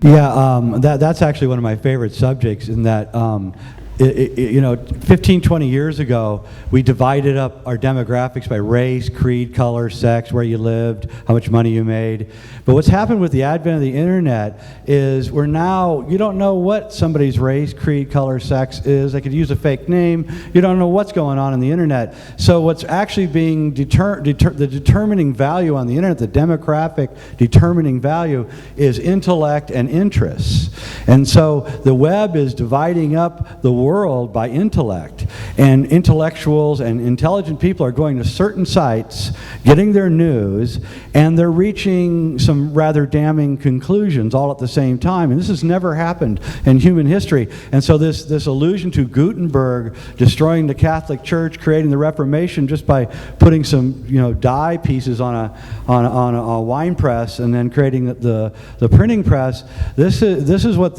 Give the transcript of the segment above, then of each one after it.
Yeah, that's actually one of my favorite subjects in that, 15, 20 years ago, we divided up our demographics by race, creed, color, sex, where you lived, how much money you made. But what's happened with the advent of the internet is you don't know what somebody's race, creed, color, sex is. They could use a fake name. You don't know what's going on the internet. So what's actually being the determining value on the internet, the demographic determining value, is intellect and interests. And so the web is dividing up the world by intellect, and intellectuals and intelligent people are going to certain sites, getting their news, and they're reaching some rather damning conclusions all at the same time. And this has never happened in human history. And so this allusion to Gutenberg destroying the Catholic Church, creating the Reformation just by putting some dye pieces on a wine press and then creating the printing press. This is what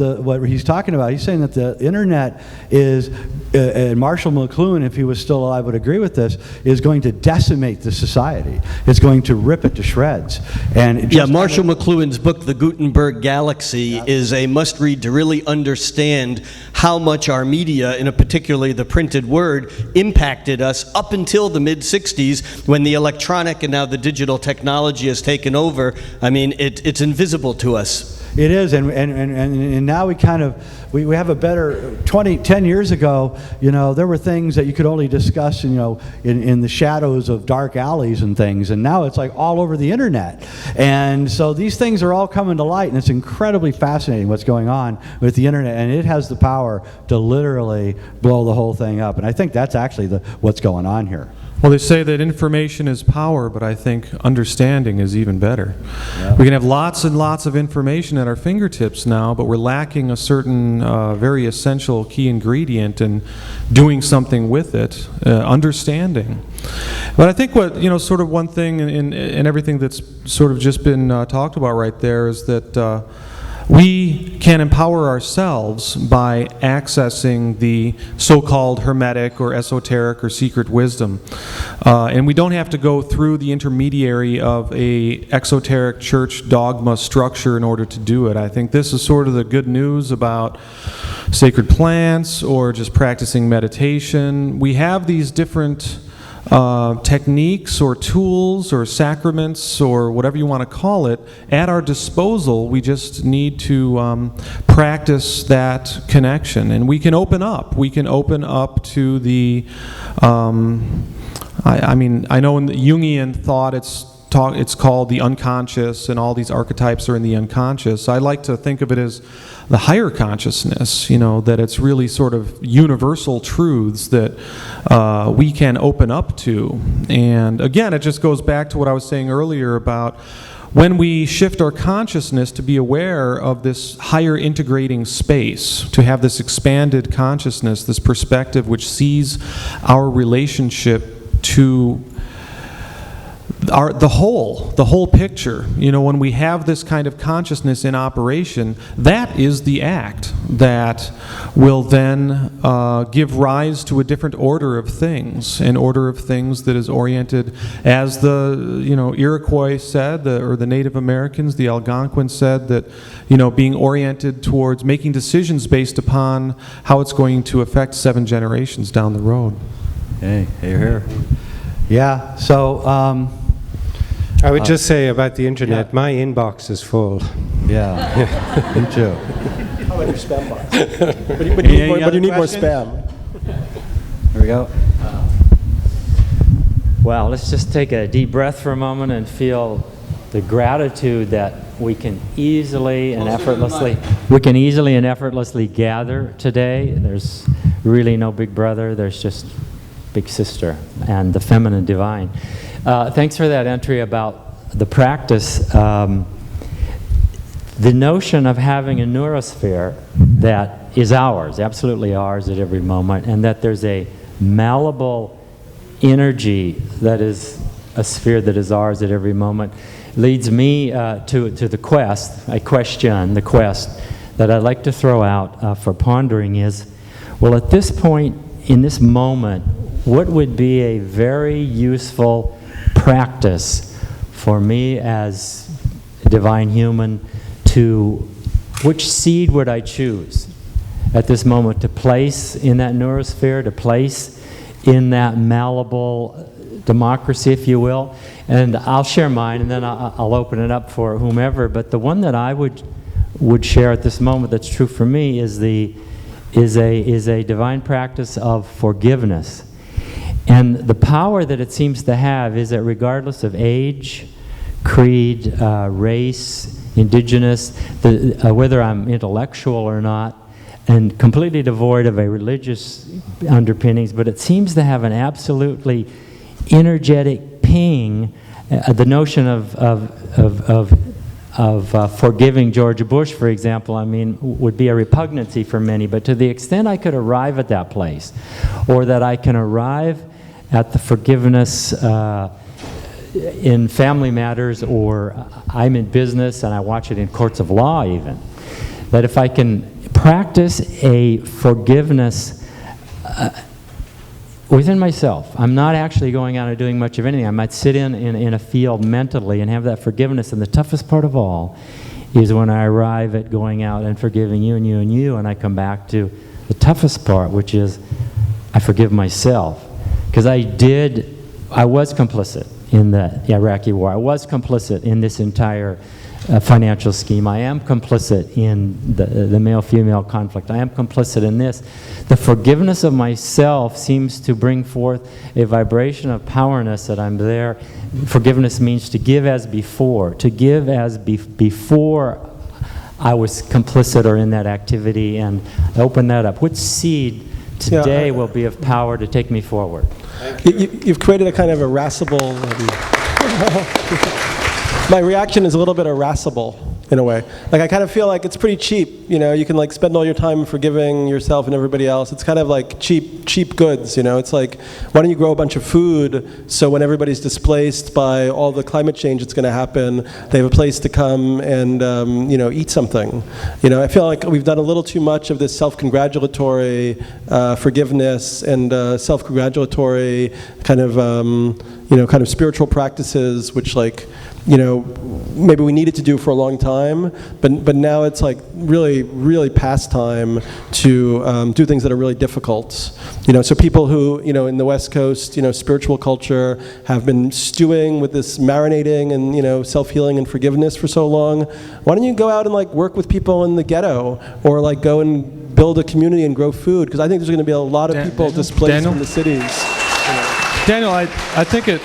he's talking about. He's saying that the internet is, and Marshall McLuhan, if he was still alive, would agree with this, is going to decimate the society. It's going to rip it to shreds. And Marshall McLuhan's book, The Gutenberg Galaxy, is a must-read to really understand how much our media, and particularly the printed word, impacted us up until the mid-'60s when the electronic and now the digital technology has taken over. I mean, it's invisible to us. It is, and now we have a better 10 years ago. There were things that you could only discuss, in the shadows of dark alleys and things, and now it's like all over the internet. And so these things are all coming to light, and it's incredibly fascinating what's going on with the internet, and it has the power to literally blow the whole thing up. And I think that's actually what's going on here. Well, they say that information is power, but I think understanding is even better. Yeah. We can have lots and lots of information at our fingertips now, but we're lacking a certain very essential key ingredient in doing something with it, understanding. But I think what, sort of one thing in everything that's sort of just been talked about right there is that we can empower ourselves by accessing the so-called hermetic or esoteric or secret wisdom. And we don't have to go through the intermediary of a exoteric church dogma structure in order to do it. I think this is sort of the good news about sacred plants or just practicing meditation. We have these different techniques or tools or sacraments or whatever you want to call it at our disposal. We just need to practice that connection, and we can open up. We can open up to the I know in the Jungian thought it's called the unconscious, and all these archetypes are in the unconscious. I like to think of it as the higher consciousness, that it's really sort of universal truths that we can open up to. And again, it just goes back to what I was saying earlier about when we shift our consciousness to be aware of this higher integrating space, to have this expanded consciousness, this perspective which sees our relationship to the whole picture. When we have this kind of consciousness in operation, that is the act that will then give rise to a different order of things, an order of things that is oriented, as the Iroquois said, or the Native Americans, the Algonquins said, that being oriented towards making decisions based upon how it's going to affect 7 generations down the road. Hey, here. Yeah. So. I would just say about the internet, my inbox is full. Yeah, me too. How about your spam box? but you need more spam. There we go. Wow, let's just take a deep breath for a moment and feel the gratitude that we can easily and effortlessly gather today. There's really no big brother. There's just big sister and the feminine divine. Thanks for that entry about the practice. The notion of having a neurosphere that is ours, absolutely ours at every moment, and that there's a malleable energy that is a sphere that is ours at every moment, leads me to the quest that I'd like to throw out for pondering is, well, at this point, in this moment, what would be a very useful practice for me as a divine human to which seed would I choose at this moment to place in that neurosphere, to place in that malleable democracy, if you will? And I'll share mine, and then I'll open it up for whomever. But the one that I would share at this moment that's true for me is a divine practice of forgiveness. And the power that it seems to have is that regardless of age, creed, race, indigenous, whether I'm intellectual or not, and completely devoid of a religious underpinnings, but it seems to have an absolutely energetic ping. The notion of forgiving George Bush, for example, I mean, would be a repugnancy for many. But to the extent I could arrive at that place, or that I can arrive at the forgiveness in family matters, or I'm in business and I watch it in courts of law even, that if I can practice a forgiveness within myself, I'm not actually going out and doing much of anything. I might sit in a field mentally and have that forgiveness. And the toughest part of all is when I arrive at going out and forgiving you and you and you, and I come back to the toughest part, which is I forgive myself. Because I was complicit in the Iraqi war. I was complicit in this entire financial scheme. I am complicit in the male-female conflict. I am complicit in this. The forgiveness of myself seems to bring forth a vibration of powerness that I'm there. Forgiveness means to give as before, to give as before I was complicit or in that activity, and open that up. Which seed today will be of power to take me forward? You've created a kind of irascible... My reaction is a little bit irascible, in a way. Like, I kind of feel like it's pretty cheap, you know? You can, like, spend all your time forgiving yourself and everybody else. It's kind of like cheap goods, you know? It's like, why don't you grow a bunch of food so when everybody's displaced by all the climate change that's going to happen, they have a place to come and, you know, eat something. You know, I feel like we've done a little too much of this self-congratulatory forgiveness and self-congratulatory kind of, you know, kind of spiritual practices, which, like, you know, maybe we needed to do for a long time, but now it's like really past time to do things that are really difficult. You know, so people who, you know, in the West Coast, you know, spiritual culture have been stewing with this marinating and, you know, self-healing and forgiveness for so long. Why don't you go out and, like, work with people in the ghetto, or, like, go and build a community and grow food? Because I think there's going to be a lot of people displaced from the cities. Daniel, I think it...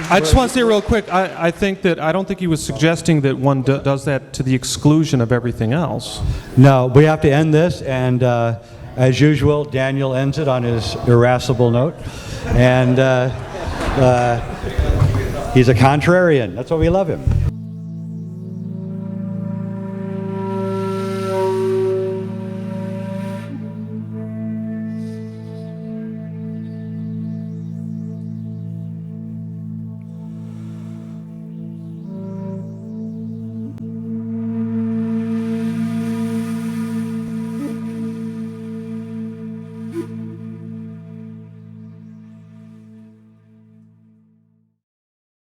I just want to say real quick, I think that, I don't think he was suggesting that one does that to the exclusion of everything else. No, we have to end this, and as usual, Daniel ends it on his irascible note. And he's a contrarian. That's why we love him.